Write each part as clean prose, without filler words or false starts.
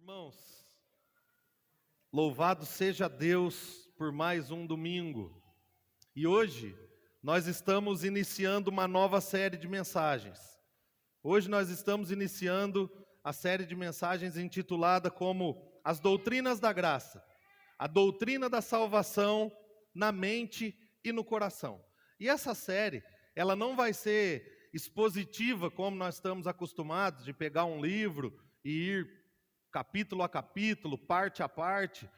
Irmãos, louvado seja Deus por mais um domingo. E hoje nós estamos iniciando uma nova série de mensagens. Hoje nós estamos iniciando a série de mensagens intitulada como As Doutrinas da Graça, a doutrina da salvação na mente e no coração. E essa série, ela não vai ser expositiva como nós estamos acostumados de pegar um livro e ir capítulo a capítulo, parte a parte,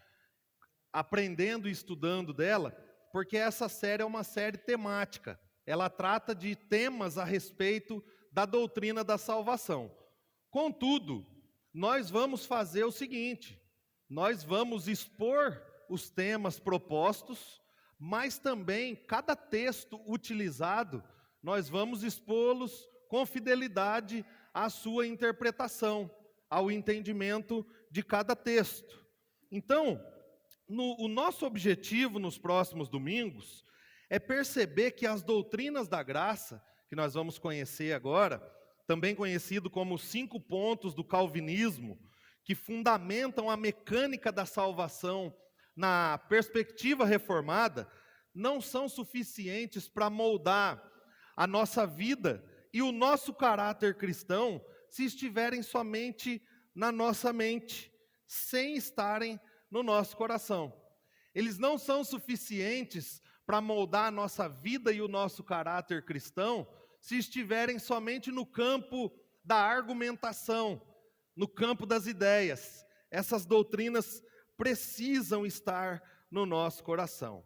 aprendendo e estudando dela, porque essa série é uma série temática. Ela trata de temas a respeito da doutrina da salvação. Contudo, nós vamos fazer o seguinte: nós vamos expor os temas propostos, mas também cada texto utilizado, nós vamos expô-los com fidelidade à sua interpretação, ao entendimento de cada texto. Então, o nosso objetivo nos próximos domingos é perceber que as doutrinas da graça, que nós vamos conhecer agora, também conhecido como os 5 pontos do calvinismo, que fundamentam a mecânica da salvação na perspectiva reformada, não são suficientes para moldar a nossa vida e o nosso caráter cristão se estiverem somente na nossa mente, sem estarem no nosso coração. Eles não são suficientes para moldar a nossa vida e o nosso caráter cristão se estiverem somente no campo da argumentação, no campo das ideias. Essas doutrinas precisam estar no nosso coração.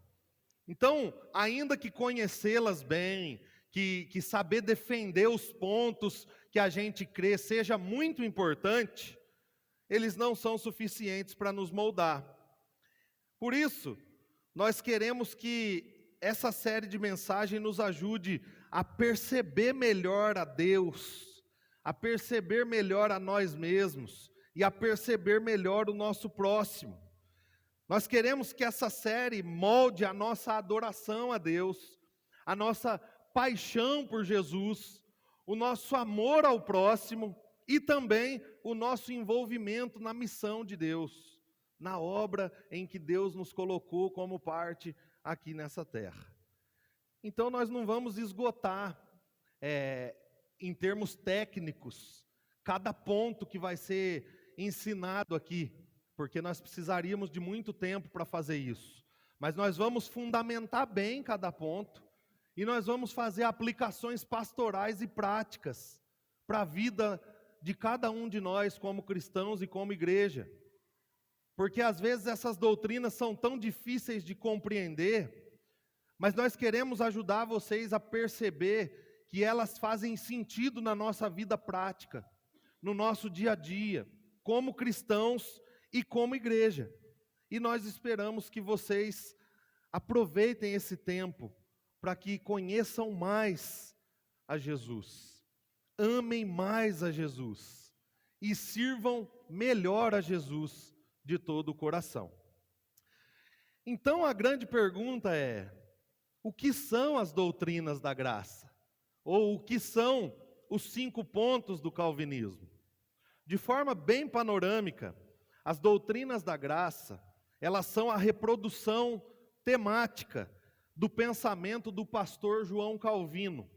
Então, ainda que conhecê-las bem, que saber defender os pontos que a gente crê seja muito importante, eles não são suficientes para nos moldar. Por isso, nós queremos que essa série de mensagens nos ajude a perceber melhor a Deus, a perceber melhor a nós mesmos e a perceber melhor o nosso próximo. Nós queremos que essa série molde a nossa adoração a Deus, a nossa paixão por Jesus, o nosso amor ao próximo e também o nosso envolvimento na missão de Deus, na obra em que Deus nos colocou como parte aqui nessa terra. Então nós não vamos esgotar, em termos técnicos, cada ponto que vai ser ensinado aqui, porque nós precisaríamos de muito tempo para fazer isso. Mas nós vamos fundamentar bem cada ponto, e nós vamos fazer aplicações pastorais e práticas para a vida de cada um de nós como cristãos e como igreja. Porque às vezes essas doutrinas são tão difíceis de compreender, mas nós queremos ajudar vocês a perceber que elas fazem sentido na nossa vida prática, no nosso dia a dia, como cristãos e como igreja. E nós esperamos que vocês aproveitem esse tempo para que conheçam mais a Jesus, amem mais a Jesus e sirvam melhor a Jesus de todo o coração. Então a grande pergunta é: o que são as doutrinas da graça? Ou o que são os 5 pontos do calvinismo? De forma bem panorâmica, as doutrinas da graça, elas são a reprodução temática do pensamento do pastor João Calvino,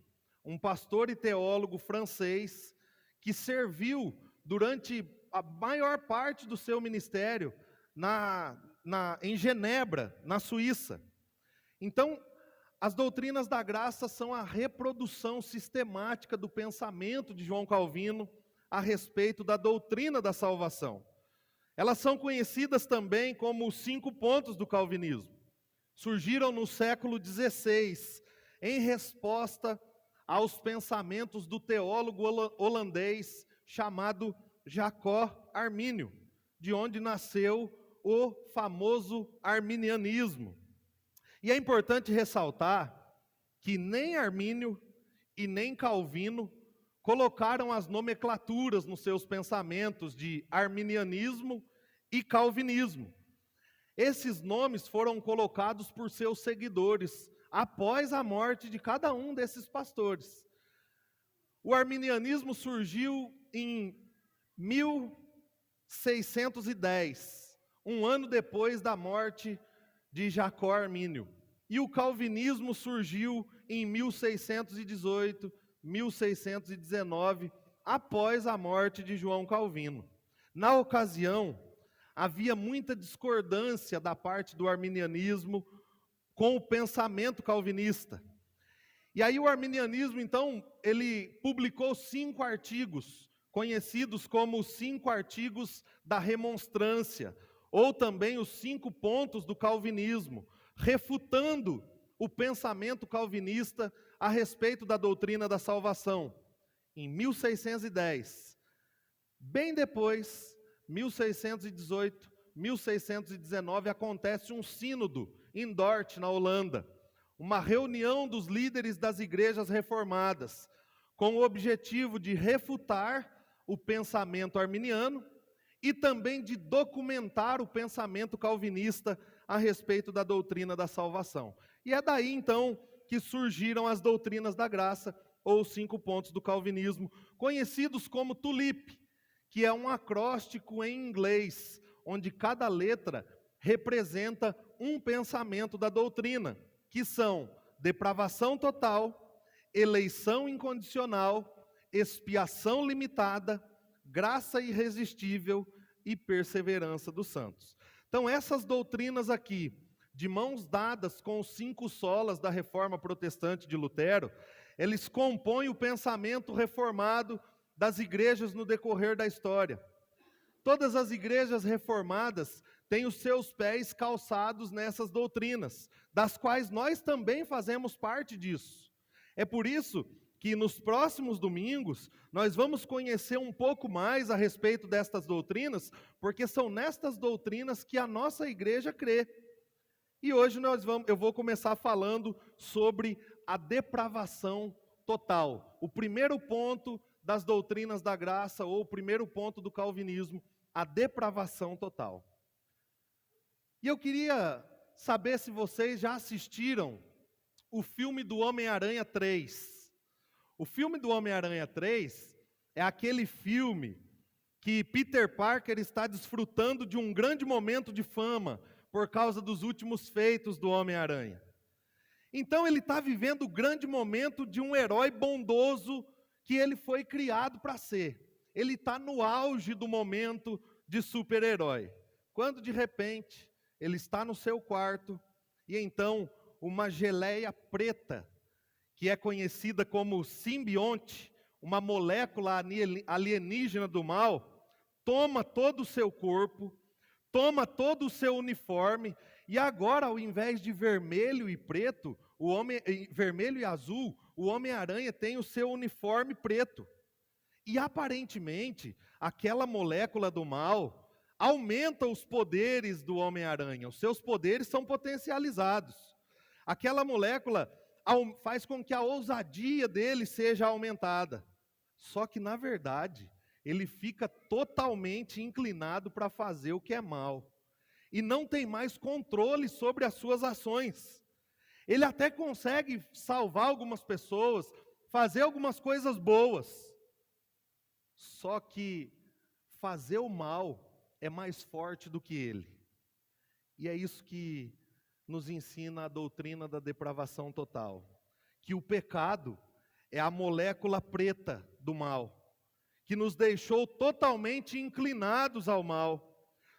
um pastor e teólogo francês que serviu durante a maior parte do seu ministério em Genebra, na Suíça. Então, as doutrinas da graça são a reprodução sistemática do pensamento de João Calvino a respeito da doutrina da salvação. Elas são conhecidas também como os 5 pontos do calvinismo. Surgiram no século XVI, em resposta aos pensamentos do teólogo holandês chamado Jacob Armínio, de onde nasceu o famoso arminianismo. E é importante ressaltar que nem Armínio e nem Calvino colocaram as nomenclaturas nos seus pensamentos de arminianismo e calvinismo. Esses nomes foram colocados por seus seguidores após a morte de cada um desses pastores. O arminianismo surgiu em 1610, um ano depois da morte de Jacó Armínio. E o calvinismo surgiu em 1618, 1619, após a morte de João Calvino. Na ocasião, havia muita discordância da parte do arminianismo com o pensamento calvinista. E aí o arminianismo, então, ele publicou 5 artigos, conhecidos como os 5 artigos da remonstrância, ou também os 5 pontos do calvinismo, refutando o pensamento calvinista a respeito da doutrina da salvação. Em 1610, bem depois, 1618, 1619, acontece um sínodo em Dort, na Holanda, uma reunião dos líderes das igrejas reformadas, com o objetivo de refutar o pensamento arminiano e também de documentar o pensamento calvinista a respeito da doutrina da salvação. E é daí, então, que surgiram as doutrinas da graça, ou os 5 pontos do calvinismo, conhecidos como TULIP, que é um acróstico em inglês, onde cada letra representa um pensamento da doutrina, que são depravação total, eleição incondicional, expiação limitada, graça irresistível e perseverança dos santos. Então essas doutrinas aqui, de mãos dadas com os 5 solas da reforma protestante de Lutero, eles compõem o pensamento reformado das igrejas no decorrer da história. Todas as igrejas reformadas têm os seus pés calçados nessas doutrinas, das quais nós também fazemos parte disso. É por isso que nos próximos domingos nós vamos conhecer um pouco mais a respeito destas doutrinas, porque são nestas doutrinas que a nossa igreja crê. E hoje eu vou começar falando sobre a depravação total. O primeiro ponto das doutrinas da graça, ou o primeiro ponto do calvinismo, a depravação total. E eu queria saber se vocês já assistiram o filme do Homem-Aranha 3. O filme do Homem-Aranha 3 é aquele filme que Peter Parker está desfrutando de um grande momento de fama por causa dos últimos feitos do Homem-Aranha. Então ele está vivendo o grande momento de um herói bondoso que ele foi criado para ser. Ele está no auge do momento de super-herói. Quando de repente ele está no seu quarto e então uma geleia preta, que é conhecida como simbionte, uma molécula alienígena do mal, toma todo o seu corpo, toma todo o seu uniforme, e agora, ao invés de vermelho e preto, vermelho e azul, o Homem-Aranha tem o seu uniforme preto. E aparentemente, aquela molécula do mal aumenta os poderes do Homem-Aranha, os seus poderes são potencializados. Aquela molécula faz com que a ousadia dele seja aumentada. Só que, na verdade, ele fica totalmente inclinado para fazer o que é mal. E não tem mais controle sobre as suas ações. Ele até consegue salvar algumas pessoas, fazer algumas coisas boas. Só que fazer o mal é mais forte do que ele. E é isso que nos ensina a doutrina da depravação total. Que o pecado é a molécula preta do mal, que nos deixou totalmente inclinados ao mal,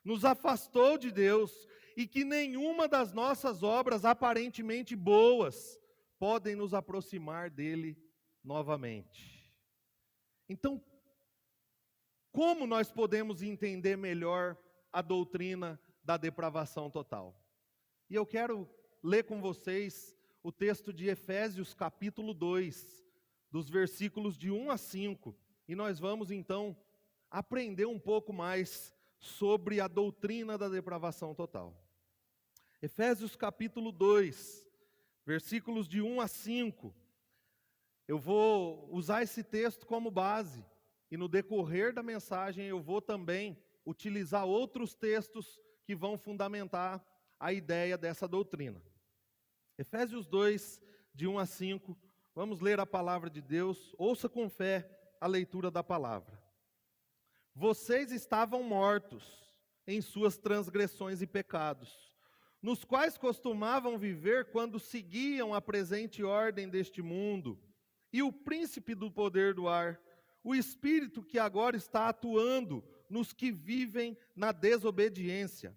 nos afastou de Deus, e que nenhuma das nossas obras aparentemente boas podem nos aproximar dele novamente. Então, como nós podemos entender melhor a doutrina da depravação total? E eu quero ler com vocês o texto de Efésios capítulo 2, dos versículos de 1 a 5, e nós vamos então aprender um pouco mais sobre a doutrina da depravação total. Efésios capítulo 2, versículos de 1 a 5. Eu vou usar esse texto como base, e no decorrer da mensagem eu vou também utilizar outros textos que vão fundamentar a ideia dessa doutrina. Efésios 2, de 1 a 5, vamos ler a palavra de Deus, ouça com fé a leitura da palavra. vocês estavam mortos em suas transgressões e pecados, nos quais costumavam viver quando seguiam a presente ordem deste mundo, e o príncipe do poder do ar, o espírito que agora está atuando nos que vivem na desobediência.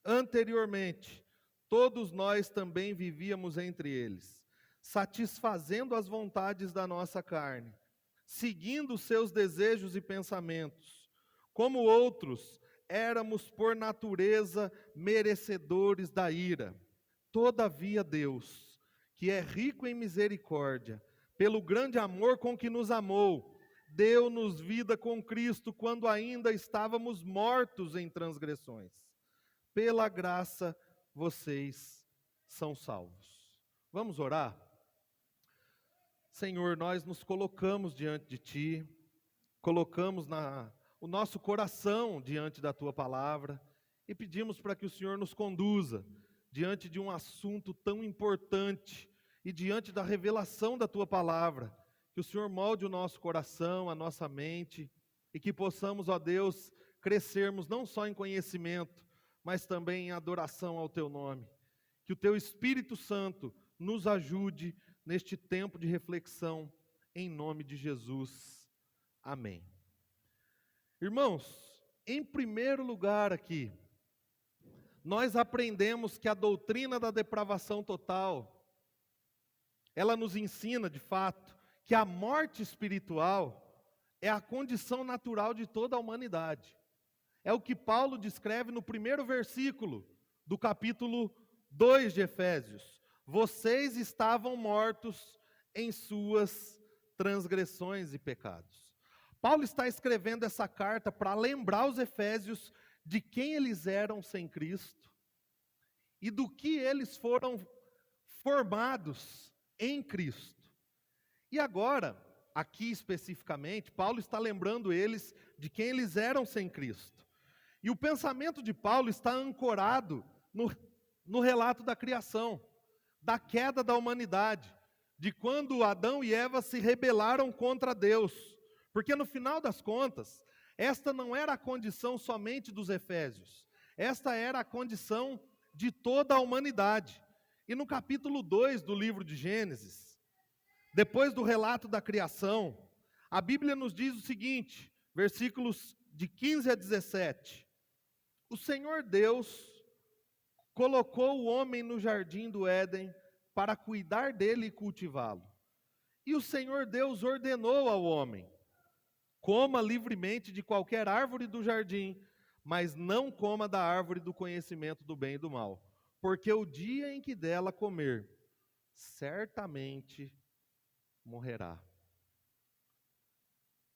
Anteriormente, todos nós também vivíamos entre eles, satisfazendo as vontades da nossa carne, seguindo seus desejos e pensamentos. Como outros, éramos por natureza merecedores da ira. Todavia Deus, que é rico em misericórdia, pelo grande amor com que nos amou, deu-nos vida com Cristo quando ainda estávamos mortos em transgressões. Pela graça vocês são salvos. Vamos orar? Senhor, nós nos colocamos diante de Ti, colocamos o nosso coração diante da Tua palavra e pedimos para que o Senhor nos conduza diante de um assunto tão importante e diante da revelação da Tua palavra, que o Senhor molde o nosso coração, a nossa mente e que possamos, ó Deus, crescermos não só em conhecimento, mas também em adoração ao Teu nome. Que o Teu Espírito Santo nos ajude neste tempo de reflexão, em nome de Jesus. Amém. Irmãos, em primeiro lugar aqui, nós aprendemos que a doutrina da depravação total, ela nos ensina, de fato, que a morte espiritual é a condição natural de toda a humanidade. É o que Paulo descreve no primeiro versículo do capítulo 2 de Efésios. Vocês estavam mortos em suas transgressões e pecados. Paulo está escrevendo essa carta para lembrar os efésios de quem eles eram sem Cristo e do que eles foram formados em Cristo. E agora, aqui especificamente, Paulo está lembrando eles de quem eles eram sem Cristo. E o pensamento de Paulo está ancorado no relato da criação, da queda da humanidade, de quando Adão e Eva se rebelaram contra Deus. Porque no final das contas, esta não era a condição somente dos efésios, esta era a condição de toda a humanidade. E no capítulo 2 do livro de Gênesis, depois do relato da criação, a Bíblia nos diz o seguinte, versículos de 15 a 17. O Senhor Deus colocou o homem no jardim do Éden para cuidar dele e cultivá-lo. E o Senhor Deus ordenou ao homem: coma livremente de qualquer árvore do jardim, mas não coma da árvore do conhecimento do bem e do mal, porque o dia em que dela comer, certamente morrerá.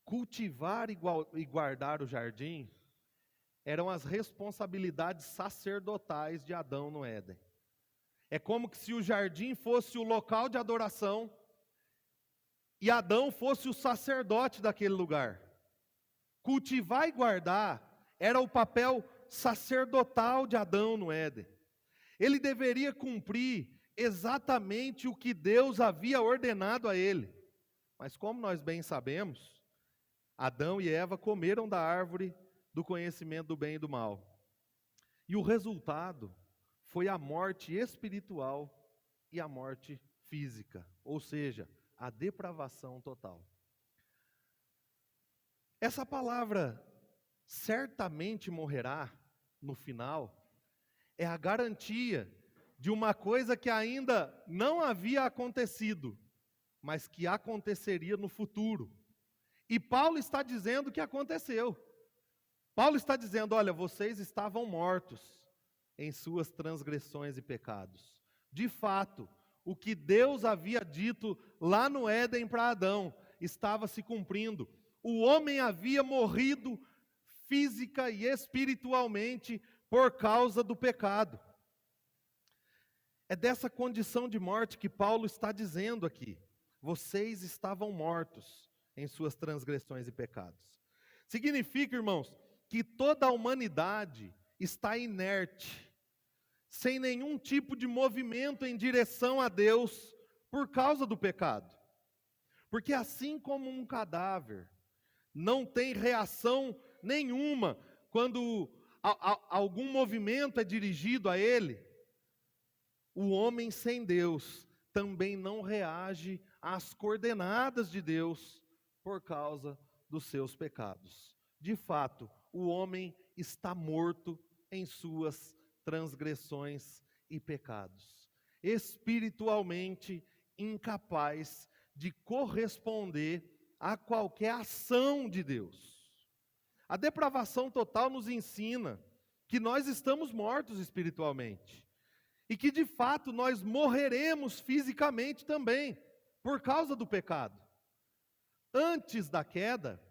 Cultivar e guardar o jardim eram as responsabilidades sacerdotais de Adão no Éden. É como que se o jardim fosse o local de adoração e Adão fosse o sacerdote daquele lugar. Cultivar e guardar era o papel sacerdotal de Adão no Éden. Ele deveria cumprir exatamente o que Deus havia ordenado a ele. Mas como nós bem sabemos, Adão e Eva comeram da árvore do conhecimento do bem e do mal. E o resultado foi a morte espiritual e a morte física, ou seja, a depravação total. Essa palavra, certamente morrerá, no final, é a garantia de uma coisa que ainda não havia acontecido, mas que aconteceria no futuro. E Paulo está dizendo que aconteceu. Paulo está dizendo, olha, vocês estavam mortos em suas transgressões e pecados. De fato, o que Deus havia dito lá no Éden para Adão estava se cumprindo. O homem havia morrido física e espiritualmente por causa do pecado. É dessa condição de morte que Paulo está dizendo aqui. Vocês estavam mortos em suas transgressões e pecados. Significa, irmãos, que toda a humanidade está inerte, sem nenhum tipo de movimento em direção a Deus por causa do pecado. Porque assim como um cadáver não tem reação nenhuma quando algum movimento é dirigido a ele. O homem sem Deus também não reage às coordenadas de Deus por causa dos seus pecados. De fato, o homem está morto em suas transgressões e pecados, espiritualmente incapaz de corresponder a qualquer ação de Deus. A depravação total nos ensina que nós estamos mortos espiritualmente e que de fato nós morreremos fisicamente também por causa do pecado. Antes da queda,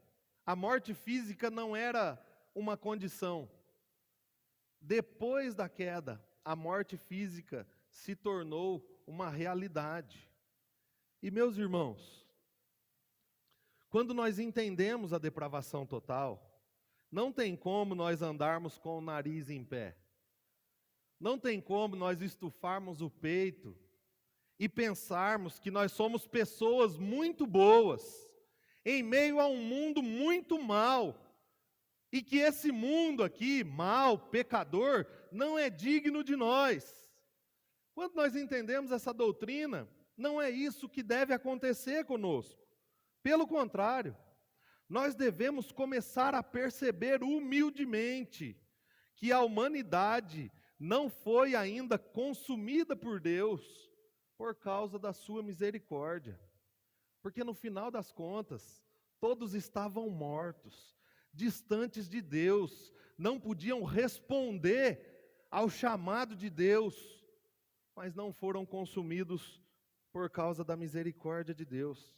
a morte física não era uma condição. Depois da queda, a morte física se tornou uma realidade. E meus irmãos, quando nós entendemos a depravação total, não tem como nós andarmos com o nariz em pé. Não tem como nós estufarmos o peito e pensarmos que nós somos pessoas muito boas, em meio a um mundo muito mau, e que esse mundo aqui, mau, pecador, não é digno de nós. Quando nós entendemos essa doutrina, não é isso que deve acontecer conosco. Pelo contrário, nós devemos começar a perceber humildemente que a humanidade não foi ainda consumida por Deus por causa da sua misericórdia. Porque no final das contas, todos estavam mortos, distantes de Deus, não podiam responder ao chamado de Deus, mas não foram consumidos por causa da misericórdia de Deus.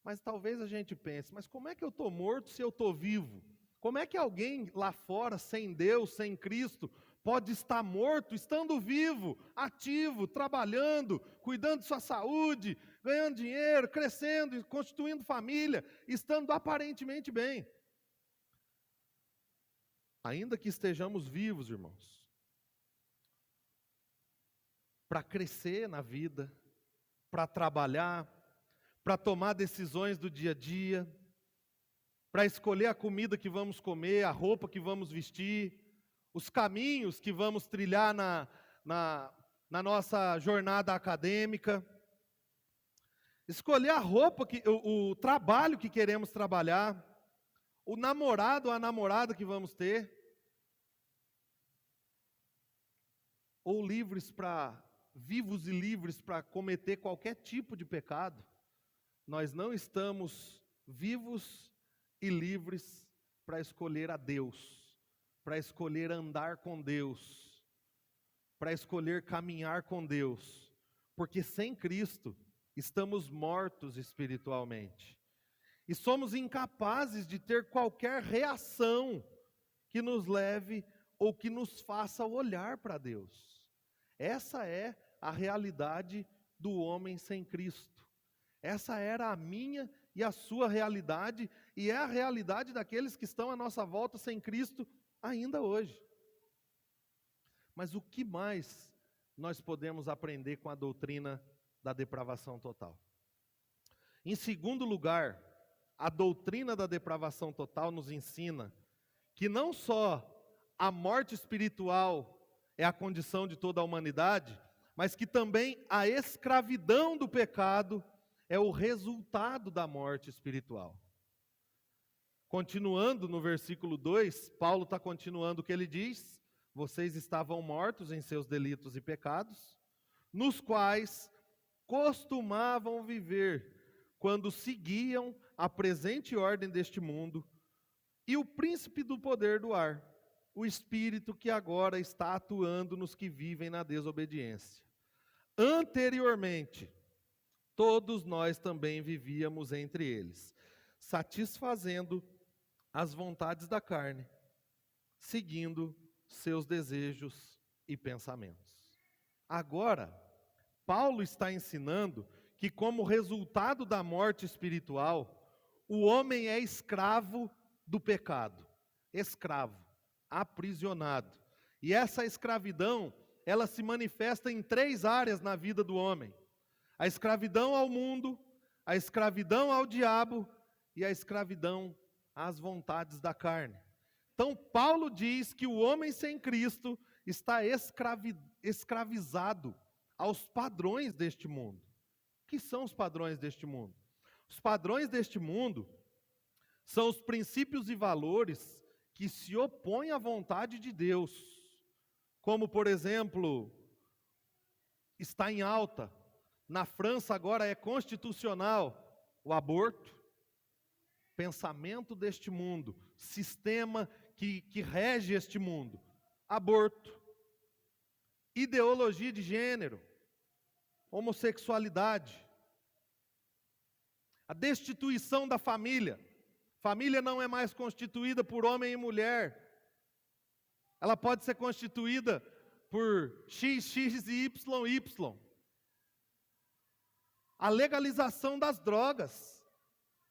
Mas talvez a gente pense, mas como é que eu estou morto se eu estou vivo? Como é que alguém lá fora, sem Deus, sem Cristo, pode estar morto, estando vivo, ativo, trabalhando, cuidando de sua saúde, ganhando dinheiro, crescendo, constituindo família, estando aparentemente bem? Ainda que estejamos vivos, irmãos, para crescer na vida, para trabalhar, para tomar decisões do dia a dia, para escolher a comida que vamos comer, a roupa que vamos vestir, os caminhos que vamos trilhar na nossa jornada acadêmica, escolher a roupa, o trabalho que queremos trabalhar, o namorado ou a namorada que vamos ter, ou vivos e livres para cometer qualquer tipo de pecado. Nós não estamos vivos e livres para escolher a Deus, para escolher andar com Deus, para escolher caminhar com Deus, porque sem Cristo estamos mortos espiritualmente e somos incapazes de ter qualquer reação que nos leve ou que nos faça olhar para Deus. Essa é a realidade do homem sem Cristo. Essa era a minha e a sua realidade, e é a realidade daqueles que estão à nossa volta sem Cristo ainda hoje. Mas o que mais nós podemos aprender com a doutrina da depravação total? Em segundo lugar, a doutrina da depravação total nos ensina que não só a morte espiritual é a condição de toda a humanidade, mas que também a escravidão do pecado é o resultado da morte espiritual. Continuando no versículo 2, Paulo está continuando o que ele diz: vocês estavam mortos em seus delitos e pecados, nos quais costumavam viver quando seguiam a presente ordem deste mundo e o príncipe do poder do ar, o espírito que agora está atuando nos que vivem na desobediência. Anteriormente, todos nós também vivíamos entre eles, satisfazendo as vontades da carne, seguindo seus desejos e pensamentos. Agora, Paulo está ensinando que, como resultado da morte espiritual, o homem é escravo do pecado, escravo, aprisionado. E essa escravidão, ela se manifesta em 3 áreas na vida do homem: a escravidão ao mundo, a escravidão ao diabo e a escravidão às vontades da carne. Então, Paulo diz que o homem sem Cristo está escravizado aos padrões deste mundo. O que são os padrões deste mundo? Os padrões deste mundo são os princípios e valores que se opõem à vontade de Deus. Como, por exemplo, está em alta, na França agora é constitucional o aborto. Pensamento deste mundo, sistema que rege este mundo, aborto, ideologia de gênero, homossexualidade, a destituição da família. Família não é mais constituída por homem e mulher. Ela pode ser constituída por X, X e Y, Y. A legalização das drogas,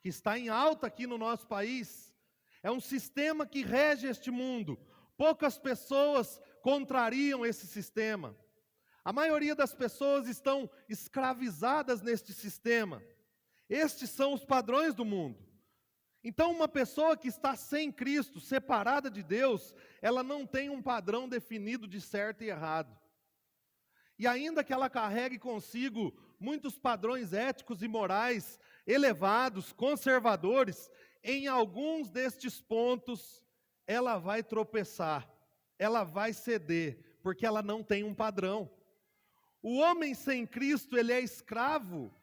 que está em alta aqui no nosso país, é um sistema que rege este mundo. Poucas pessoas contrariam esse sistema. A maioria das pessoas estão escravizadas neste sistema. Estes são os padrões do mundo. Então, uma pessoa que está sem Cristo, separada de Deus, ela não tem um padrão definido de certo e errado. E ainda que ela carregue consigo muitos padrões éticos e morais elevados, conservadores, em alguns destes pontos, ela vai tropeçar, ela vai ceder, porque ela não tem um padrão. O homem sem Cristo, ele é escravo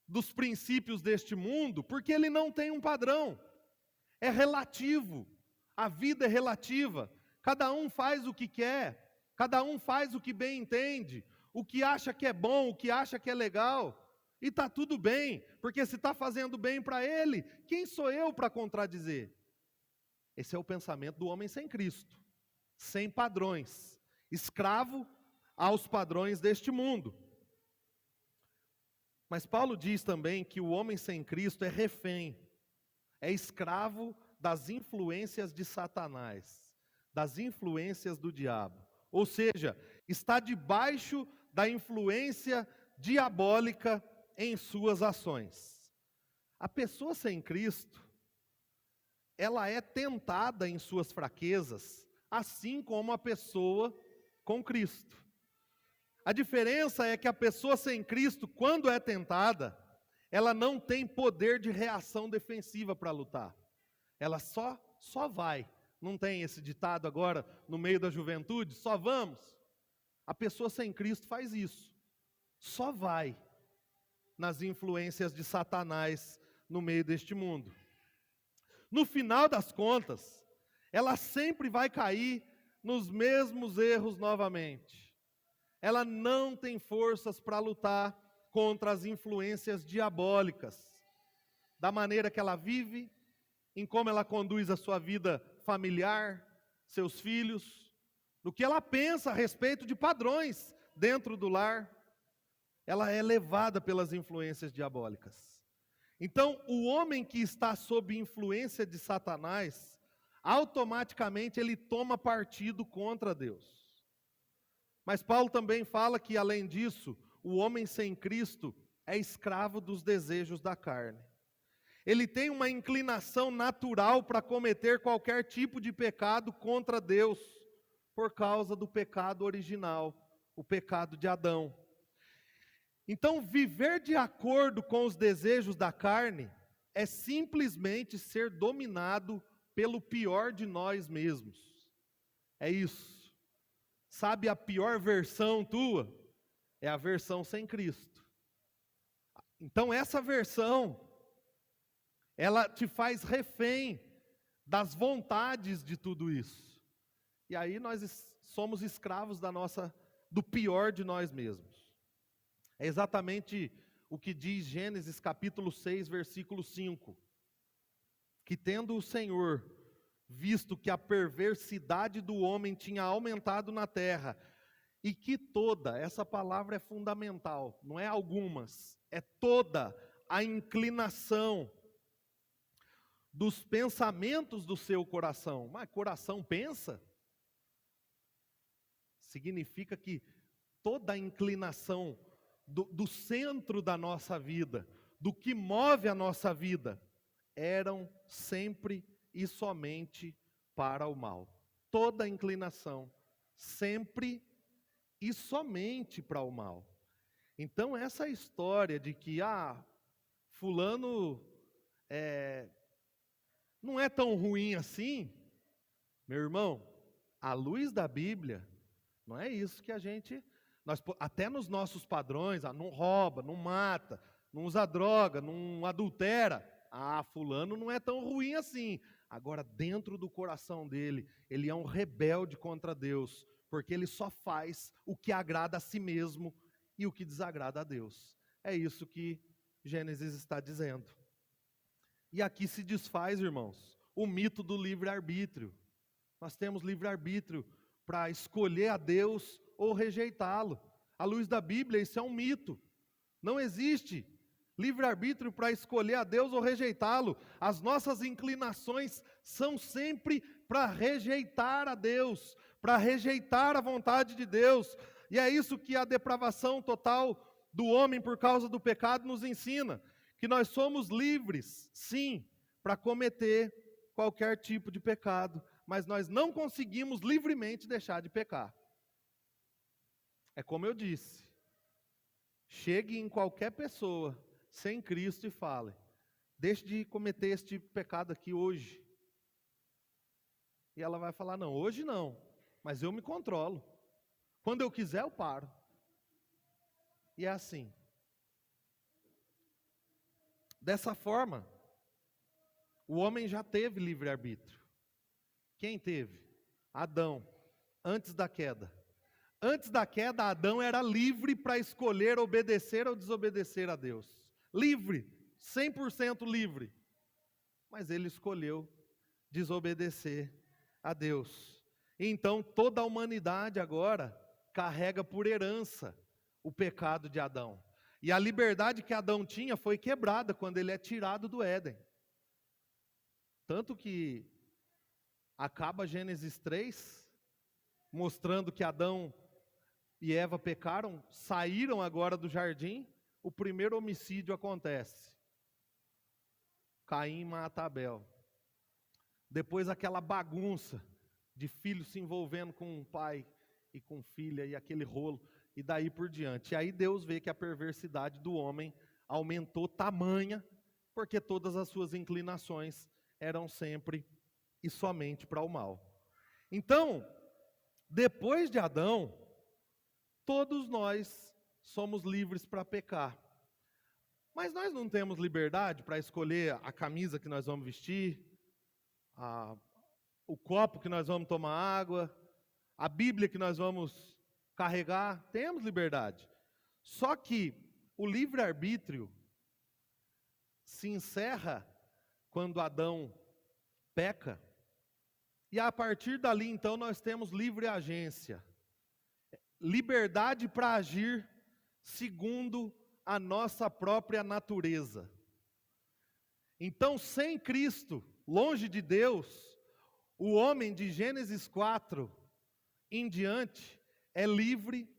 dos princípios deste mundo, porque ele não tem um padrão. É relativo, a vida é relativa, cada um faz o que quer, cada um faz o que bem entende, o que acha que é bom, o que acha que é legal, e está tudo bem, porque se está fazendo bem para ele, quem sou eu para contradizer? Esse é o pensamento do homem sem Cristo, sem padrões, escravo aos padrões deste mundo. Mas Paulo diz também que o homem sem Cristo é refém, é escravo das influências de Satanás, das influências do diabo. Ou seja, está debaixo da influência diabólica em suas ações. A pessoa sem Cristo, ela é tentada em suas fraquezas, assim como a pessoa com Cristo. A diferença é que a pessoa sem Cristo, quando é tentada, ela não tem poder de reação defensiva para lutar. Ela só vai. Não tem esse ditado agora no meio da juventude? Só vamos. A pessoa sem Cristo faz isso. Só vai nas influências de Satanás no meio deste mundo. No final das contas, ela sempre vai cair nos mesmos erros novamente. Ela não tem forças para lutar contra as influências diabólicas, da maneira que ela vive, em como ela conduz a sua vida familiar, seus filhos, no que ela pensa a respeito de padrões dentro do lar. Ela é levada pelas influências diabólicas. Então, o homem que está sob influência de Satanás, automaticamente ele toma partido contra Deus. Mas Paulo também fala que, além disso, o homem sem Cristo é escravo dos desejos da carne. Ele tem uma inclinação natural para cometer qualquer tipo de pecado contra Deus, por causa do pecado original, o pecado de Adão. Então, viver de acordo com os desejos da carne é simplesmente ser dominado pelo pior de nós mesmos. É isso. Sabe a pior versão tua? É a versão sem Cristo. Então essa versão, ela te faz refém das vontades de tudo isso. E aí nós somos escravos do pior de nós mesmos. É exatamente o que diz Gênesis capítulo 6, versículo 5. Que tendo o Senhor visto que a perversidade do homem tinha aumentado na terra, e que toda, essa palavra é fundamental, não é algumas, é toda a inclinação dos pensamentos do seu coração. Mas coração pensa? Significa que toda a inclinação do centro da nossa vida, do que move a nossa vida, eram sempre e somente para o mal. Toda inclinação, sempre e somente para o mal. Então essa história de que, fulano não é tão ruim assim, meu irmão, à luz da Bíblia, não é isso que até nos nossos padrões, não rouba, não mata, não usa droga, não adultera, fulano não é tão ruim assim. Agora, dentro do coração dele, ele é um rebelde contra Deus, porque ele só faz o que agrada a si mesmo e o que desagrada a Deus. É isso que Gênesis está dizendo. E aqui se desfaz, irmãos, o mito do livre-arbítrio. Nós temos livre-arbítrio para escolher a Deus ou rejeitá-lo. À luz da Bíblia, isso é um mito. Não existe livre-arbítrio para escolher a Deus ou rejeitá-lo. As nossas inclinações são sempre para rejeitar a Deus, para rejeitar a vontade de Deus. E é isso que a depravação total do homem por causa do pecado nos ensina. Que nós somos livres, sim, para cometer qualquer tipo de pecado, mas nós não conseguimos livremente deixar de pecar. É como eu disse, chegue em qualquer pessoa sem Cristo e fale, deixe de cometer este pecado aqui hoje. E ela vai falar, não, hoje não, mas eu me controlo. Quando eu quiser eu paro. E é assim. Dessa forma, o homem já teve livre-arbítrio. Quem teve? Adão, antes da queda. Antes da queda, Adão era livre para escolher obedecer ou desobedecer a Deus. Livre, 100% livre. Mas ele escolheu desobedecer a Deus. Então, toda a humanidade agora carrega por herança o pecado de Adão. E a liberdade que Adão tinha foi quebrada quando ele é tirado do Éden. Tanto que acaba Gênesis 3, mostrando que Adão e Eva pecaram, saíram agora do jardim, o primeiro homicídio acontece. Caim mata Abel. Depois aquela bagunça de filhos se envolvendo com o pai e com filha e aquele rolo, e daí por diante. E aí Deus vê que a perversidade do homem aumentou tamanha, porque todas as suas inclinações eram sempre e somente para o mal. Então, depois de Adão, todos nós somos livres para pecar. Mas nós não temos liberdade para escolher a camisa que nós vamos vestir, o copo que nós vamos tomar água, a Bíblia que nós vamos carregar. Temos liberdade. Só que o livre-arbítrio se encerra quando Adão peca. E a partir dali, então, nós temos livre agência. Liberdade para agir segundo a nossa própria natureza. Então, sem Cristo, longe de Deus, o homem de Gênesis 4 em diante é livre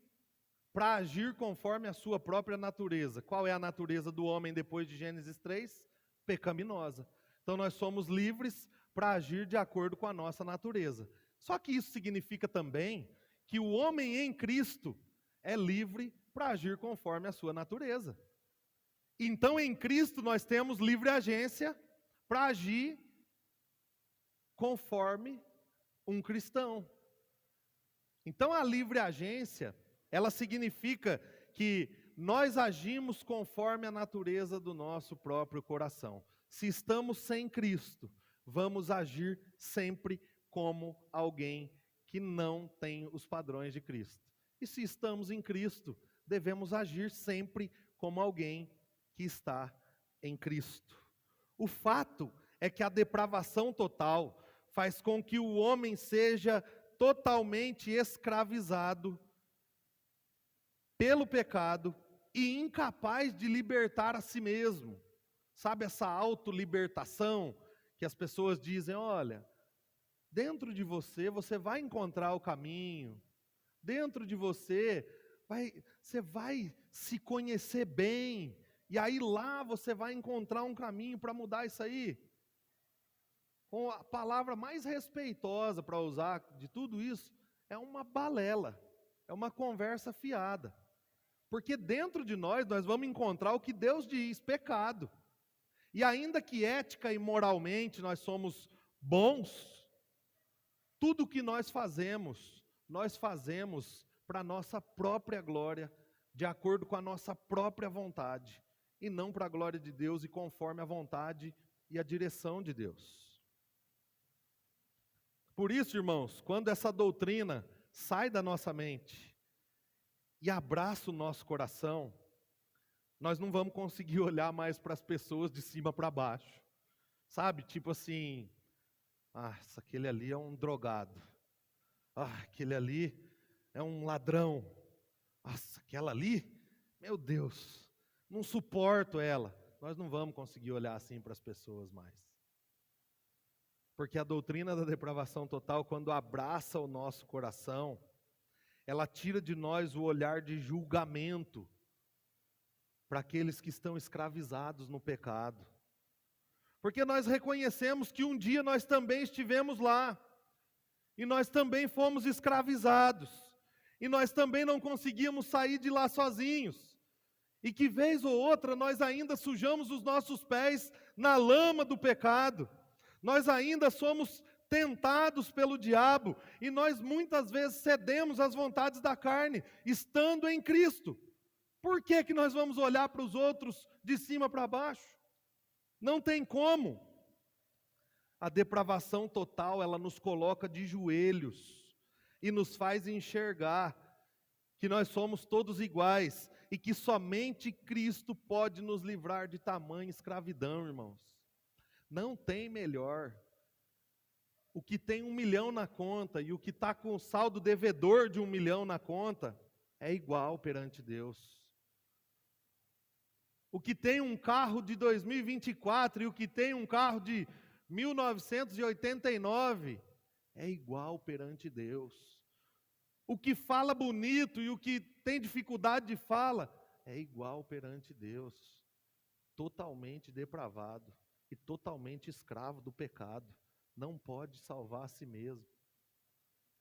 para agir conforme a sua própria natureza. Qual é a natureza do homem depois de Gênesis 3? Pecaminosa. Então, nós somos livres para agir de acordo com a nossa natureza. Só que isso significa também que o homem em Cristo é livre para agir conforme a sua natureza. Então, em Cristo, nós temos livre agência para agir conforme um cristão. Então, a livre agência, ela significa que nós agimos conforme a natureza do nosso próprio coração. Se estamos sem Cristo, vamos agir sempre como alguém que não tem os padrões de Cristo. E se estamos em Cristo, devemos agir sempre como alguém que está em Cristo. O fato é que a depravação total faz com que o homem seja totalmente escravizado pelo pecado e incapaz de libertar a si mesmo. Sabe essa autolibertação que as pessoas dizem, olha, dentro de você, você vai encontrar o caminho. Dentro de você vai se conhecer bem. E aí lá você vai encontrar um caminho para mudar isso aí. com a palavra mais respeitosa para usar de tudo isso, é uma balela, é uma conversa fiada. Porque dentro de nós vamos encontrar o que Deus diz, pecado. E ainda que ética e moralmente nós somos bons, tudo o que nós fazemos para a nossa própria glória, de acordo com a nossa própria vontade, e não para a glória de Deus e conforme a vontade e a direção de Deus. Por isso, irmãos, quando essa doutrina sai da nossa mente e abraça o nosso coração, nós não vamos conseguir olhar mais para as pessoas de cima para baixo. Sabe, tipo assim, aquele ali é um drogado. Aquele ali é um ladrão. Nossa, aquela ali, meu Deus, não suporto ela. Nós não vamos conseguir olhar assim para as pessoas mais. Porque a doutrina da depravação total, quando abraça o nosso coração, ela tira de nós o olhar de julgamento para aqueles que estão escravizados no pecado. Porque nós reconhecemos que um dia nós também estivemos lá, e nós também fomos escravizados, e nós também não conseguíamos sair de lá sozinhos, e que vez ou outra nós ainda sujamos os nossos pés na lama do pecado, nós ainda somos tentados pelo diabo, e nós muitas vezes cedemos às vontades da carne, estando em Cristo. Por que que nós vamos olhar para os outros de cima para baixo? Não tem como. A depravação total, ela nos coloca de joelhos e nos faz enxergar que nós somos todos iguais e que somente Cristo pode nos livrar de tamanha escravidão, irmãos. Não tem melhor. O que tem 1 milhão na conta e o que está com o saldo devedor de 1 milhão na conta é igual perante Deus. O que tem um carro de 2024 e o que tem um carro de 1989 é igual perante Deus. O que fala bonito e o que tem dificuldade de fala é igual perante Deus. Totalmente depravado e totalmente escravo do pecado. Não pode salvar a si mesmo.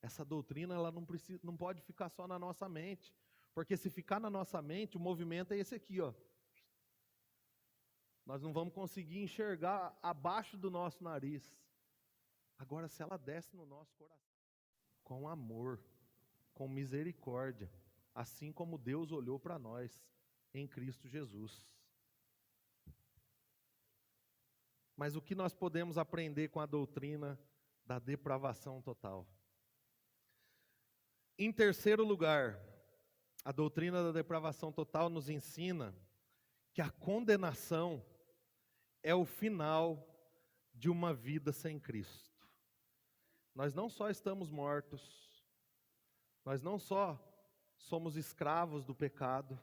Essa doutrina ela não pode ficar só na nossa mente. Porque se ficar na nossa mente, o movimento é esse aqui, ó. Nós não vamos conseguir enxergar abaixo do nosso nariz. Agora, se ela desce no nosso coração, com amor, com misericórdia, assim como Deus olhou para nós em Cristo Jesus. Mas o que nós podemos aprender com a doutrina da depravação total? Em terceiro lugar, a doutrina da depravação total nos ensina que a condenação é o final de uma vida sem Cristo. Nós não só estamos mortos, nós não só somos escravos do pecado,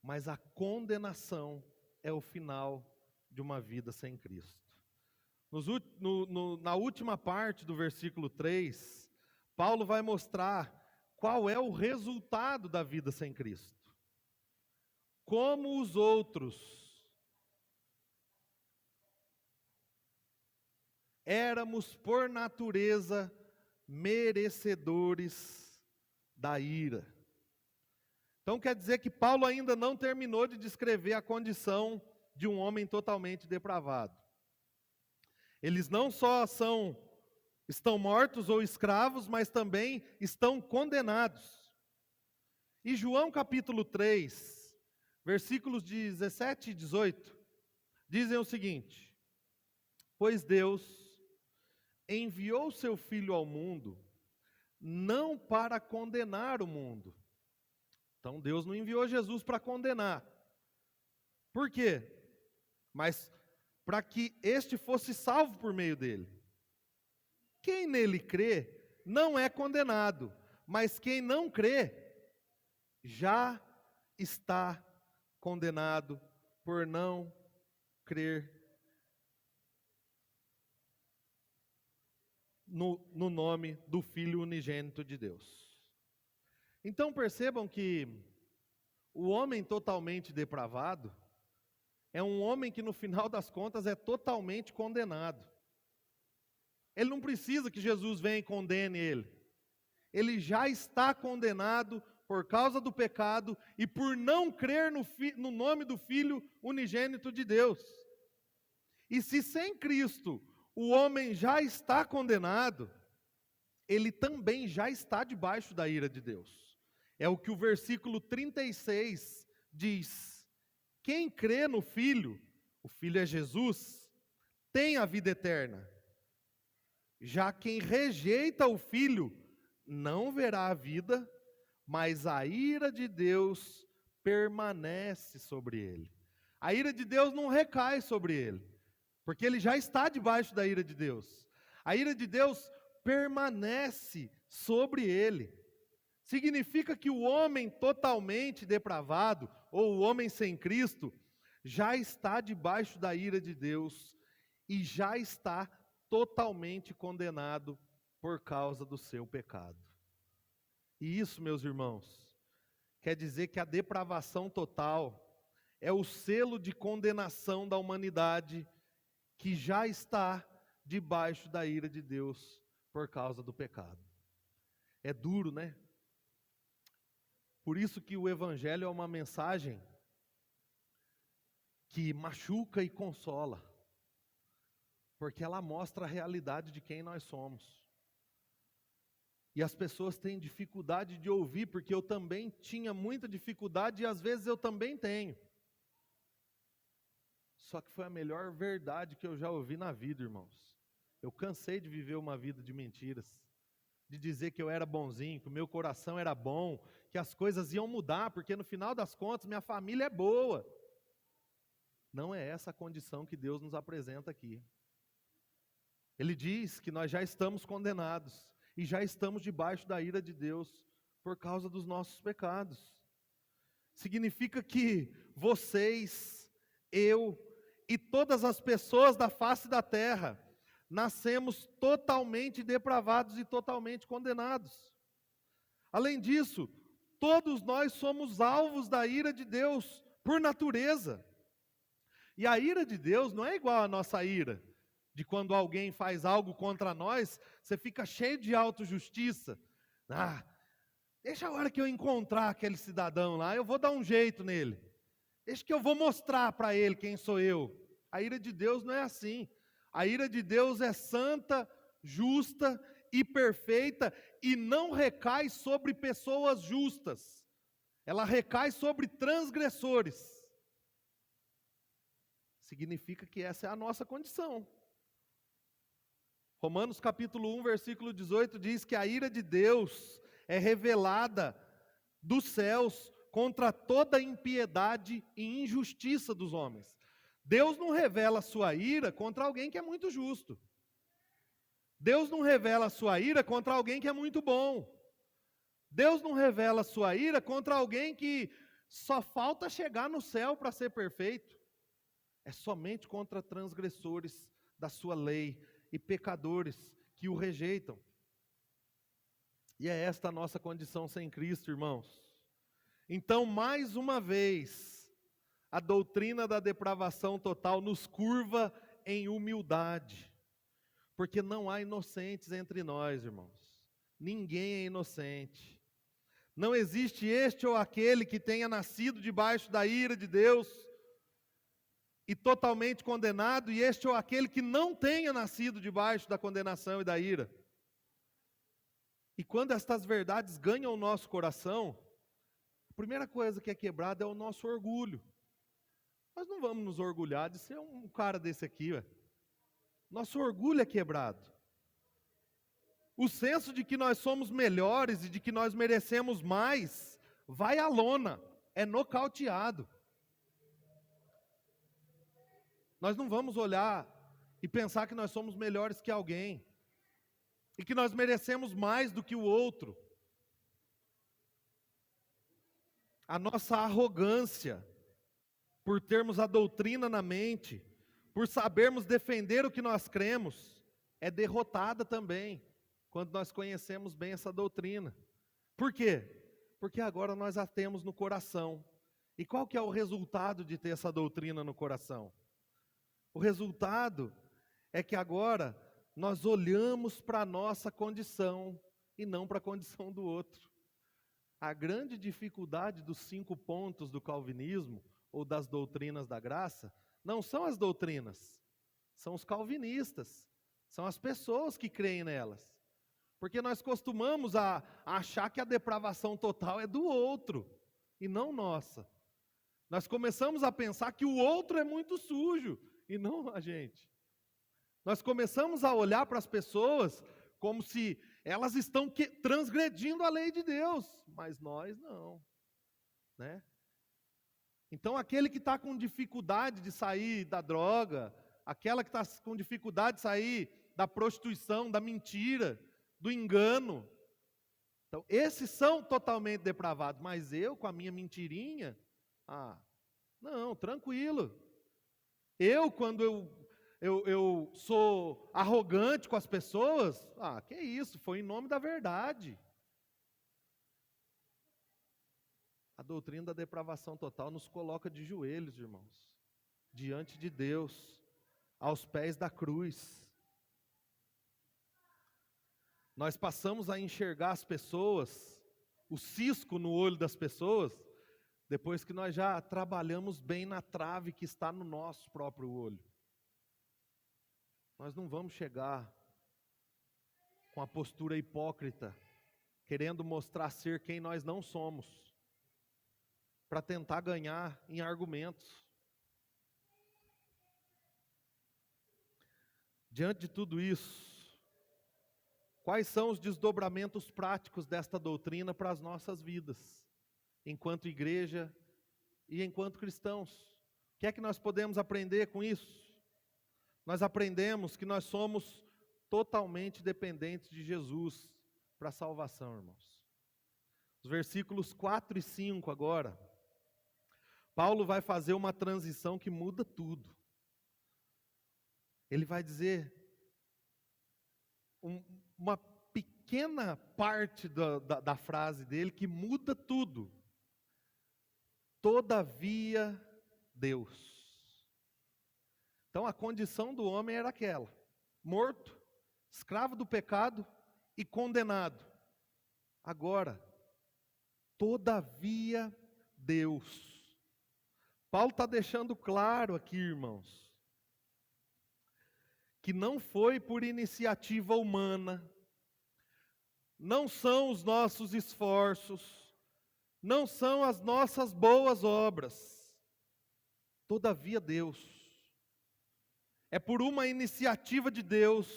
mas a condenação é o final de uma vida sem Cristo. Na última parte do versículo 3, Paulo vai mostrar qual é o resultado da vida sem Cristo. Como os outros éramos por natureza merecedores da ira. Então quer dizer que Paulo ainda não terminou de descrever a condição de um homem totalmente depravado. Eles não só estão mortos ou escravos, mas também estão condenados. E João capítulo 3, versículos 17 e 18, dizem o seguinte: pois Deus enviou seu Filho ao mundo, não para condenar o mundo. Então Deus não enviou Jesus para condenar. Por quê? Mas para que este fosse salvo por meio dele. Quem nele crê não é condenado, mas quem não crê já está condenado por não crer no nome do Filho unigênito de Deus. Então percebam que o homem totalmente depravado é um homem que no final das contas é totalmente condenado. Ele não precisa que Jesus venha e condene ele. Ele já está condenado por causa do pecado e por não crer no nome do Filho unigênito de Deus. E se sem Cristo o homem já está condenado, ele também já está debaixo da ira de Deus. É o que o versículo 36 diz: quem crê no Filho, o Filho é Jesus, tem a vida eterna. Já quem rejeita o Filho não verá a vida, mas a ira de Deus permanece sobre ele. A ira de Deus não recai sobre ele, porque ele já está debaixo da ira de Deus. A ira de Deus permanece sobre ele. Significa que o homem totalmente depravado, ou o homem sem Cristo, já está debaixo da ira de Deus e já está totalmente condenado por causa do seu pecado. E isso, meus irmãos, quer dizer que a depravação total é o selo de condenação da humanidade que já está debaixo da ira de Deus por causa do pecado. É duro, né? Por isso que o Evangelho é uma mensagem que machuca e consola, porque ela mostra a realidade de quem nós somos. E as pessoas têm dificuldade de ouvir, porque eu também tinha muita dificuldade e às vezes eu também tenho. Só que foi a melhor verdade que eu já ouvi na vida, irmãos. Eu cansei de viver uma vida de mentiras, de dizer que eu era bonzinho, que o meu coração era bom, que as coisas iam mudar, porque no final das contas minha família é boa. Não é essa a condição que Deus nos apresenta aqui. Ele diz que nós já estamos condenados e já estamos debaixo da ira de Deus por causa dos nossos pecados. Significa que vocês, eu e todas as pessoas da face da terra nascemos totalmente depravados e totalmente condenados. Além disso, todos nós somos alvos da ira de Deus por natureza. E a ira de Deus não é igual à nossa ira, de quando alguém faz algo contra nós, você fica cheio de autojustiça. Deixa a hora que eu encontrar aquele cidadão lá, eu vou dar um jeito nele. Deixa que eu vou mostrar para ele quem sou eu. A ira de Deus não é assim. A ira de Deus é santa, justa e perfeita e não recai sobre pessoas justas. Ela recai sobre transgressores. Significa que essa é a nossa condição. Romanos capítulo 1, versículo 18 diz que a ira de Deus é revelada dos céus contra toda impiedade e injustiça dos homens. Deus não revela a sua ira contra alguém que é muito justo. Deus não revela a sua ira contra alguém que é muito bom. Deus não revela a sua ira contra alguém que só falta chegar no céu para ser perfeito. É somente contra transgressores da sua lei e pecadores que o rejeitam. E é esta a nossa condição sem Cristo, irmãos. Então, mais uma vez, a doutrina da depravação total nos curva em humildade, porque não há inocentes entre nós, irmãos. Ninguém é inocente. Não existe este ou aquele que tenha nascido debaixo da ira de Deus e totalmente condenado, e este ou aquele que não tenha nascido debaixo da condenação e da ira. E quando estas verdades ganham o nosso coração, a primeira coisa que é quebrada é o nosso orgulho. Nós não vamos nos orgulhar de ser um cara desse aqui, ué. Nosso orgulho é quebrado. O senso de que nós somos melhores e de que nós merecemos mais, vai à lona, é nocauteado. Nós não vamos olhar e pensar que nós somos melhores que alguém, e que nós merecemos mais do que o outro. A nossa arrogância, por termos a doutrina na mente, por sabermos defender o que nós cremos, é derrotada também, quando nós conhecemos bem essa doutrina. Por quê? Porque agora nós a temos no coração. E qual que é o resultado de ter essa doutrina no coração? O resultado é que agora nós olhamos para a nossa condição e não para a condição do outro. A grande dificuldade dos 5 pontos do calvinismo, ou das doutrinas da graça, não são as doutrinas, são os calvinistas, são as pessoas que creem nelas. Porque nós costumamos a achar que a depravação total é do outro, e não nossa. Nós começamos a pensar que o outro é muito sujo, e não a gente. Nós começamos a olhar para as pessoas como se elas estão transgredindo a lei de Deus, mas nós não, né? Então aquele que está com dificuldade de sair da droga, aquela que está com dificuldade de sair da prostituição, da mentira, do engano, então esses são totalmente depravados, mas eu com a minha mentirinha, não, tranquilo. Eu quando eu sou arrogante com as pessoas, que isso, foi em nome da verdade. A doutrina da depravação total nos coloca de joelhos, irmãos, diante de Deus, aos pés da cruz. Nós passamos a enxergar as pessoas, o cisco no olho das pessoas, depois que nós já trabalhamos bem na trave que está no nosso próprio olho. Nós não vamos chegar com a postura hipócrita, querendo mostrar ser quem nós não somos, para tentar ganhar em argumentos. Diante de tudo isso, quais são os desdobramentos práticos desta doutrina para as nossas vidas, enquanto igreja e enquanto cristãos? O que é que nós podemos aprender com isso? Nós aprendemos que nós somos totalmente dependentes de Jesus para a salvação, irmãos. Os versículos 4 e 5 agora, Paulo vai fazer uma transição que muda tudo. Ele vai dizer uma pequena parte da frase dele que muda tudo. Todavia, Deus. Então a condição do homem era aquela: morto, escravo do pecado e condenado. Agora, todavia, Deus. Paulo está deixando claro aqui, irmãos, que não foi por iniciativa humana, não são os nossos esforços, não são as nossas boas obras. Todavia, Deus. É por uma iniciativa de Deus,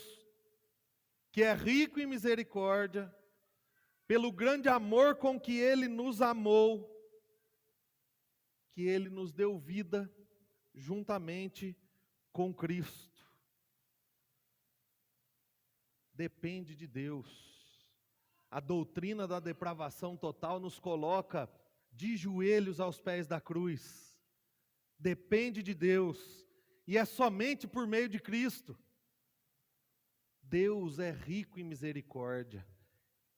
que é rico em misericórdia, pelo grande amor com que Ele nos amou, que Ele nos deu vida juntamente com Cristo. Depende de Deus. A doutrina da depravação total nos coloca de joelhos aos pés da cruz. Depende de Deus. E é somente por meio de Cristo. Deus é rico em misericórdia.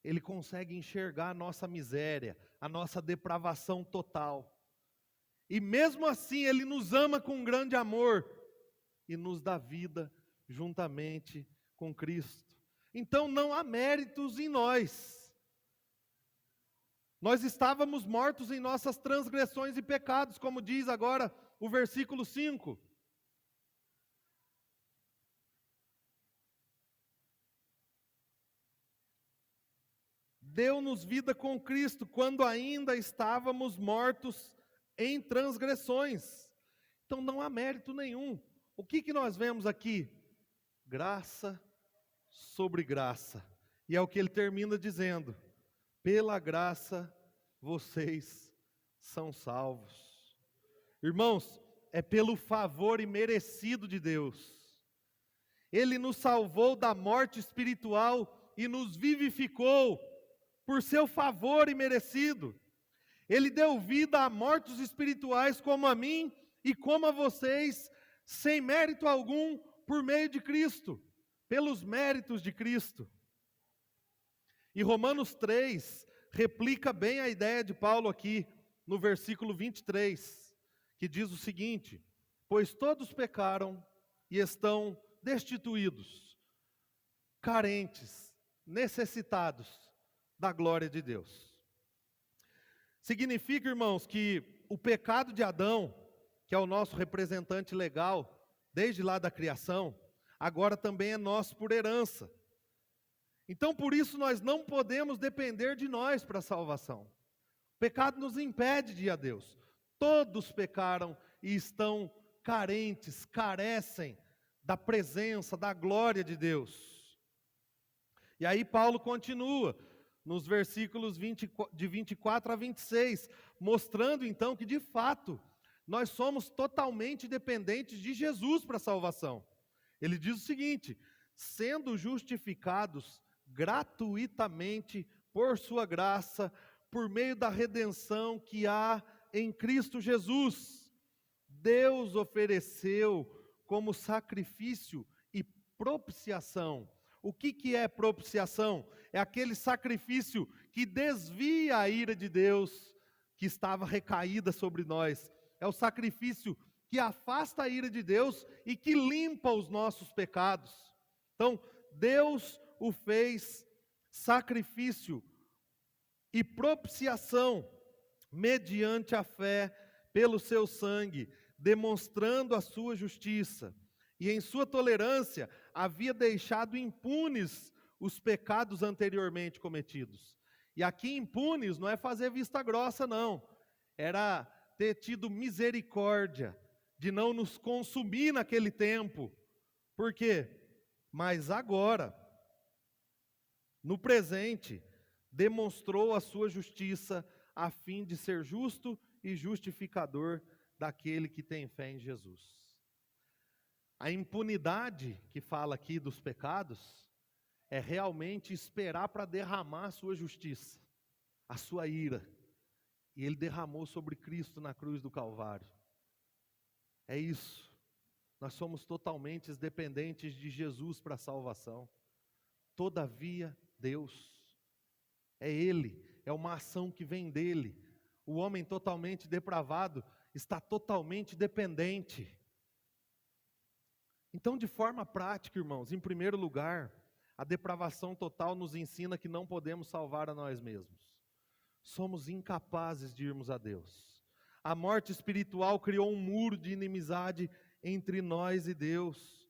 Ele consegue enxergar a nossa miséria, a nossa depravação total. E mesmo assim Ele nos ama com grande amor e nos dá vida juntamente com Cristo. Então não há méritos em nós. Nós estávamos mortos em nossas transgressões e pecados, como diz agora o versículo 5. Deu-nos vida com Cristo quando ainda estávamos mortos em transgressões. Então não há mérito nenhum. O que nós vemos aqui? Graça sobre graça. E é o que ele termina dizendo: pela graça vocês são salvos. Irmãos, é pelo favor imerecido de Deus. Ele nos salvou da morte espiritual e nos vivificou por seu favor imerecido. Ele deu vida a mortos espirituais como a mim e como a vocês, sem mérito algum, por meio de Cristo, pelos méritos de Cristo. E Romanos 3 replica bem a ideia de Paulo aqui, no versículo 23, que diz o seguinte: pois todos pecaram e estão destituídos carentes, necessitados da glória de Deus. Significa, irmãos, que o pecado de Adão, que é o nosso representante legal, desde lá da criação, agora também é nosso por herança. Então, por isso, nós não podemos depender de nós para a salvação. O pecado nos impede de ir a Deus. Todos pecaram e estão carentes, carecem da presença, da glória de Deus. E aí Paulo continua, nos versículos de 24 a 26, mostrando então que de fato, nós somos totalmente dependentes de Jesus para a salvação. Ele diz o seguinte: sendo justificados gratuitamente por sua graça, por meio da redenção que há em Cristo Jesus, Deus ofereceu como sacrifício e propiciação. O que é propiciação? É aquele sacrifício que desvia a ira de Deus que estava recaída sobre nós. É o sacrifício que afasta a ira de Deus e que limpa os nossos pecados. Então, Deus o fez sacrifício e propiciação mediante a fé pelo seu sangue, demonstrando a sua justiça. E em sua tolerância havia deixado impunes os pecados anteriormente cometidos. E aqui impunes não é fazer vista grossa não, era ter tido misericórdia de não nos consumir naquele tempo. Por quê? Mas agora, no presente, demonstrou a sua justiça a fim de ser justo e justificador daquele que tem fé em Jesus. A impunidade que fala aqui dos pecados é realmente esperar para derramar a sua justiça, a sua ira. E ele derramou sobre Cristo na cruz do Calvário. É isso. Nós somos totalmente dependentes de Jesus para a salvação. Todavia, Deus, é Ele, é uma ação que vem dEle. O homem totalmente depravado está totalmente dependente. Então, de forma prática, irmãos, em primeiro lugar, a depravação total nos ensina que não podemos salvar a nós mesmos. Somos incapazes de irmos a Deus. A morte espiritual criou um muro de inimizade entre nós e Deus.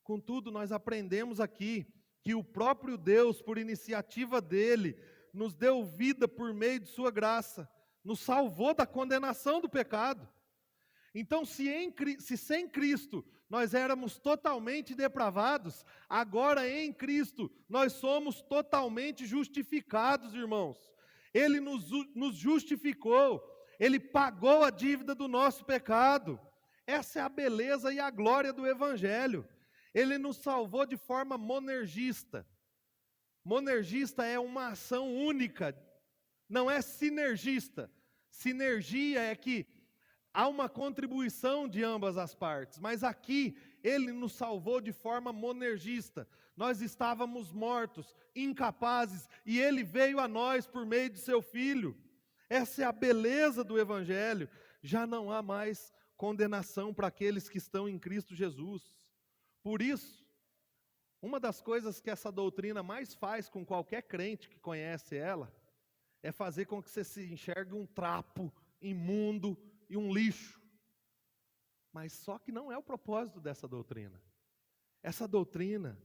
Contudo, nós aprendemos aqui que o próprio Deus, por iniciativa dEle, nos deu vida por meio de sua graça, nos salvou da condenação do pecado. Então, se sem Cristo nós éramos totalmente depravados, agora em Cristo nós somos totalmente justificados, irmãos. Ele nos justificou, Ele pagou a dívida do nosso pecado. Essa é a beleza e a glória do Evangelho. Ele nos salvou de forma monergista. Monergista é uma ação única, não é sinergista. Sinergia é que há uma contribuição de ambas as partes, mas aqui Ele nos salvou de forma monergista. Nós estávamos mortos, incapazes, e Ele veio a nós por meio de Seu Filho. Essa é a beleza do Evangelho. Já não há mais condenação para aqueles que estão em Cristo Jesus. Por isso, uma das coisas que essa doutrina mais faz com qualquer crente que conhece ela, é fazer com que você se enxergue um trapo imundo e um lixo. Mas só que não é o propósito dessa doutrina. Essa doutrina,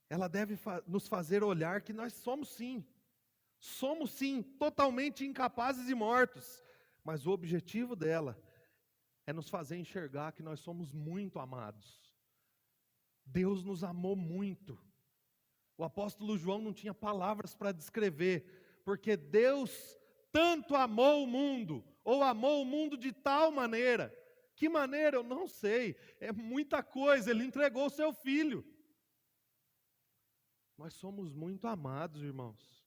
ela deve nos fazer olhar que nós somos sim, totalmente incapazes e mortos. Mas o objetivo dela é nos fazer enxergar que nós somos muito amados. Deus nos amou muito. O apóstolo João não tinha palavras para descrever, porque Deus tanto amou o mundo, ou amou o mundo de tal maneira. Que maneira? Eu não sei. É muita coisa. Ele entregou o seu filho. Nós somos muito amados, irmãos.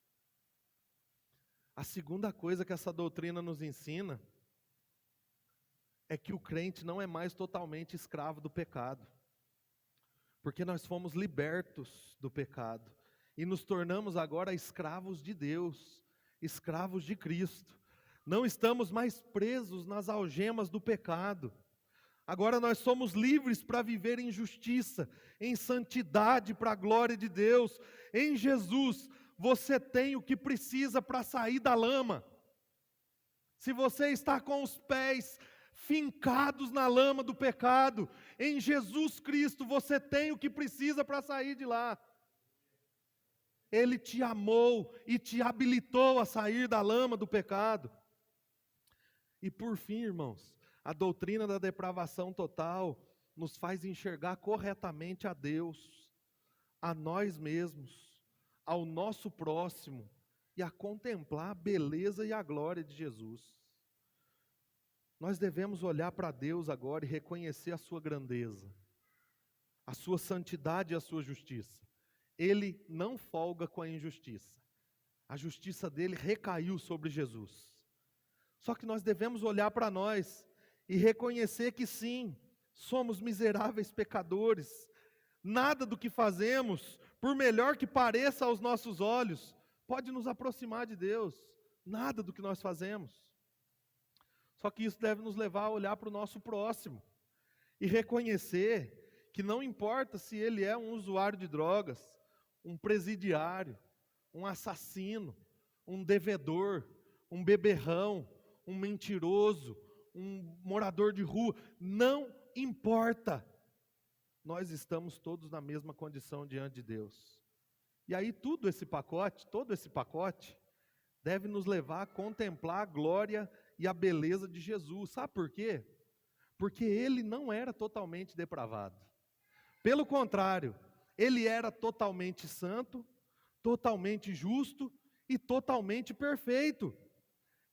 A segunda coisa que essa doutrina nos ensina é que o crente não é mais totalmente escravo do pecado. Porque nós fomos libertos do pecado e nos tornamos agora escravos de Deus, escravos de Cristo. Não estamos mais presos nas algemas do pecado. Agora nós somos livres para viver em justiça, em santidade, para a glória de Deus. Em Jesus, você tem o que precisa para sair da lama. Se você está com os pés fincados na lama do pecado, em Jesus Cristo você tem o que precisa para sair de lá. Ele te amou e te habilitou a sair da lama do pecado. E por fim, irmãos, a doutrina da depravação total nos faz enxergar corretamente a Deus, a nós mesmos, ao nosso próximo e a contemplar a beleza e a glória de Jesus. Nós devemos olhar para Deus agora e reconhecer a sua grandeza, a sua santidade e a sua justiça. Ele não folga com a injustiça. A justiça dele recaiu sobre Jesus. Só que nós devemos olhar para nós e reconhecer que sim, somos miseráveis pecadores. Nada do que fazemos, por melhor que pareça aos nossos olhos, pode nos aproximar de Deus. Nada do que nós fazemos. Só que isso deve nos levar a olhar para o nosso próximo e reconhecer que não importa se ele é um usuário de drogas, um presidiário, um assassino, um devedor, um beberrão, um mentiroso, um morador de rua, não importa. Nós estamos todos na mesma condição diante de Deus. E aí todo esse pacote, deve nos levar a contemplar a glória e a beleza de Jesus. Sabe por quê? Porque ele não era totalmente depravado. Pelo contrário, ele era totalmente santo, totalmente justo e totalmente perfeito.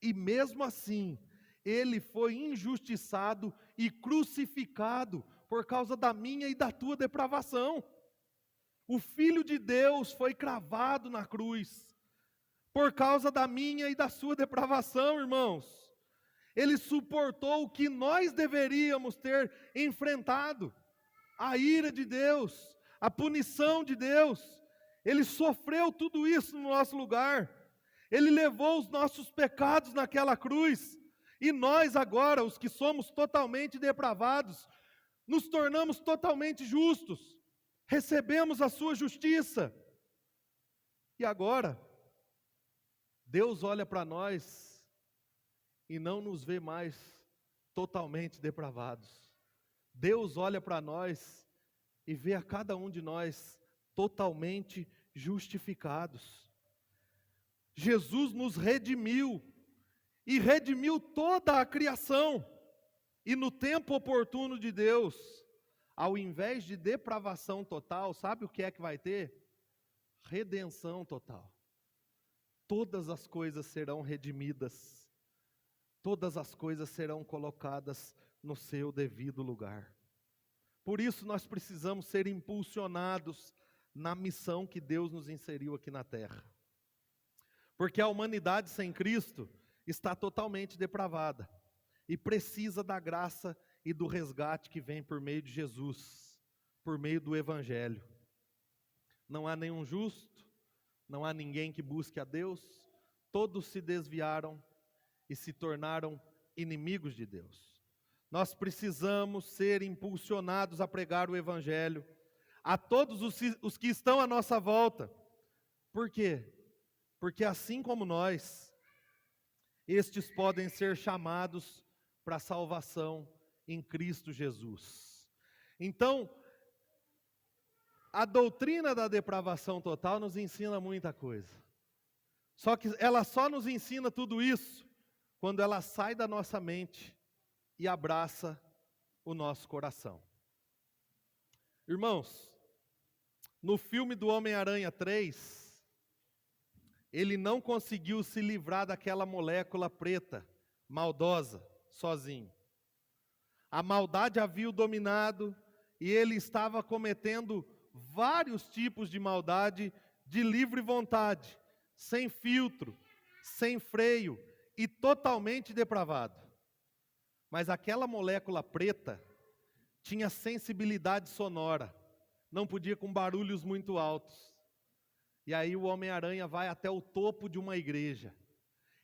E mesmo assim, ele foi injustiçado e crucificado por causa da minha e da tua depravação. O Filho de Deus foi cravado na cruz por causa da minha e da sua depravação, irmãos. Ele suportou o que nós deveríamos ter enfrentado, a ira de Deus, a punição de Deus. Ele sofreu tudo isso no nosso lugar. Ele levou os nossos pecados naquela cruz. E nós agora, os que somos totalmente depravados, nos tornamos totalmente justos. Recebemos a sua justiça. E agora, Deus olha para nós e não nos vê mais totalmente depravados. Deus olha para nós e vê a cada um de nós totalmente justificados. Jesus nos redimiu e redimiu toda a criação. E no tempo oportuno de Deus, ao invés de depravação total, sabe o que é que vai ter? Redenção total. Todas as coisas serão redimidas. Todas as coisas serão colocadas no seu devido lugar. Por isso nós precisamos ser impulsionados na missão que Deus nos inseriu aqui na terra. Porque a humanidade sem Cristo está totalmente depravada e precisa da graça e do resgate que vem por meio de Jesus, por meio do Evangelho. Não há nenhum justo, não há ninguém que busque a Deus, todos se desviaram e se tornaram inimigos de Deus. Nós precisamos ser impulsionados a pregar o Evangelho a todos os que estão à nossa volta. Por quê? Porque assim como nós, estes podem ser chamados para a salvação em Cristo Jesus. Então, a doutrina da depravação total nos ensina muita coisa. Só que ela só nos ensina tudo isso quando ela sai da nossa mente e abraça o nosso coração. Irmãos, no filme do Homem-Aranha 3, ele não conseguiu se livrar daquela molécula preta, maldosa, sozinho. A maldade havia o dominado e ele estava cometendo vários tipos de maldade de livre vontade, sem filtro, sem freio e totalmente depravado. Mas aquela molécula preta tinha sensibilidade sonora, não podia com barulhos muito altos. E aí o Homem-Aranha vai até o topo de uma igreja.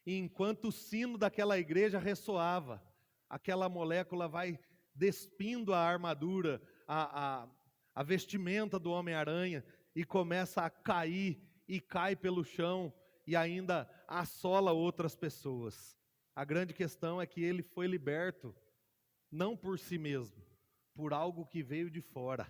E enquanto o sino daquela igreja ressoava, aquela molécula vai despindo a armadura, a vestimenta do Homem-Aranha, e começa a cair, e cai pelo chão, e ainda assola outras pessoas. A grande questão é que ele foi liberto, não por si mesmo, por algo que veio de fora.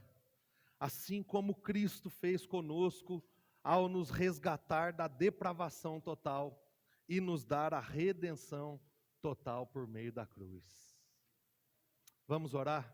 Assim como Cristo fez conosco, ao nos resgatar da depravação total, e nos dar a redenção total por meio da cruz. Vamos orar?